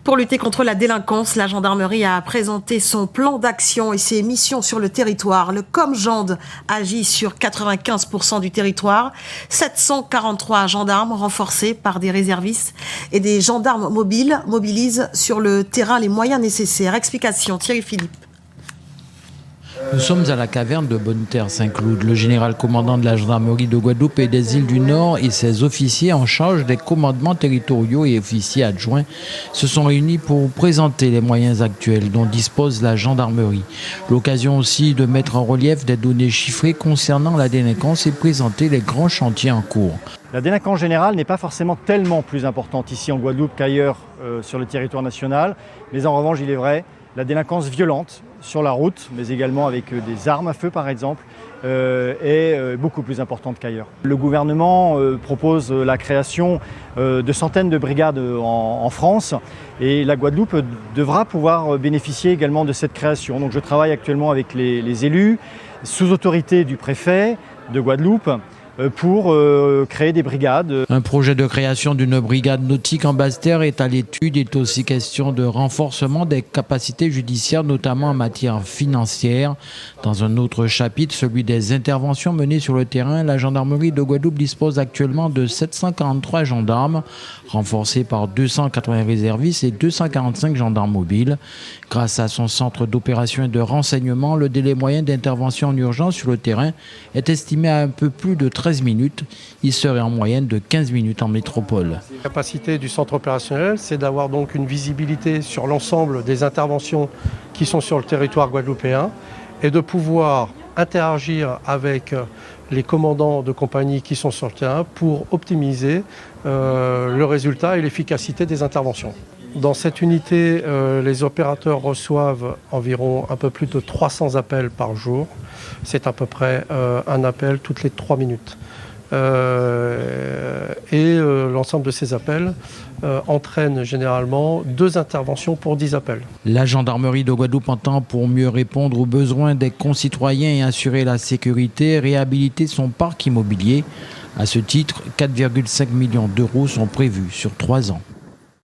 Pour lutter contre la délinquance, la gendarmerie a présenté son plan d'action et ses missions sur le territoire. Le COMGEND agit sur 95% du territoire. 743 gendarmes renforcés par des réservistes et des gendarmes mobiles mobilisent sur le terrain les moyens nécessaires. Explication Thierry Philippe. Nous sommes à la caverne de Bonneterre-Saint-Cloud. Le général commandant de la gendarmerie de Guadeloupe et des îles du Nord et ses officiers en charge des commandements territoriaux et officiers adjoints se sont réunis pour présenter les moyens actuels dont dispose la gendarmerie. L'occasion aussi de mettre en relief des données chiffrées concernant la délinquance et présenter les grands chantiers en cours. La délinquance générale n'est pas forcément tellement plus importante ici en Guadeloupe qu'ailleurs sur le territoire national, mais en revanche, il est vrai, la délinquance violente sur la route, mais également avec des armes à feu par exemple, est beaucoup plus importante qu'ailleurs. Le gouvernement propose la création de centaines de brigades en France et la Guadeloupe devra pouvoir bénéficier également de cette création. Donc je travaille actuellement avec les élus, sous autorité du préfet de Guadeloupe, pour créer des brigades. Un projet de création d'une brigade nautique en Basse-Terre est à l'étude. Il est aussi question de renforcement des capacités judiciaires, notamment en matière financière. Dans un autre chapitre, celui des interventions menées sur le terrain, la gendarmerie de Guadeloupe dispose actuellement de 743 gendarmes, renforcés par 280 réservistes et 245 gendarmes mobiles. Grâce à son centre d'opération et de renseignement, le délai moyen d'intervention en urgence sur le terrain est estimé à un peu plus de 13 minutes. Il serait en moyenne de 15 minutes en métropole. La capacité du centre opérationnel, c'est d'avoir donc une visibilité sur l'ensemble des interventions qui sont sur le territoire guadeloupéen et de pouvoir interagir avec les commandants de compagnie qui sont sur le terrain pour optimiser le résultat et l'efficacité des interventions. Dans cette unité, les opérateurs reçoivent environ un peu plus de 300 appels par jour. C'est à peu près un appel toutes les 3 minutes. L'ensemble de ces appels entraîne généralement 2 interventions pour 10 appels. La gendarmerie de Guadeloupe entend, pour mieux répondre aux besoins des concitoyens et assurer la sécurité, réhabiliter son parc immobilier. À ce titre, 4,5 millions d'euros sont prévus sur 3 ans.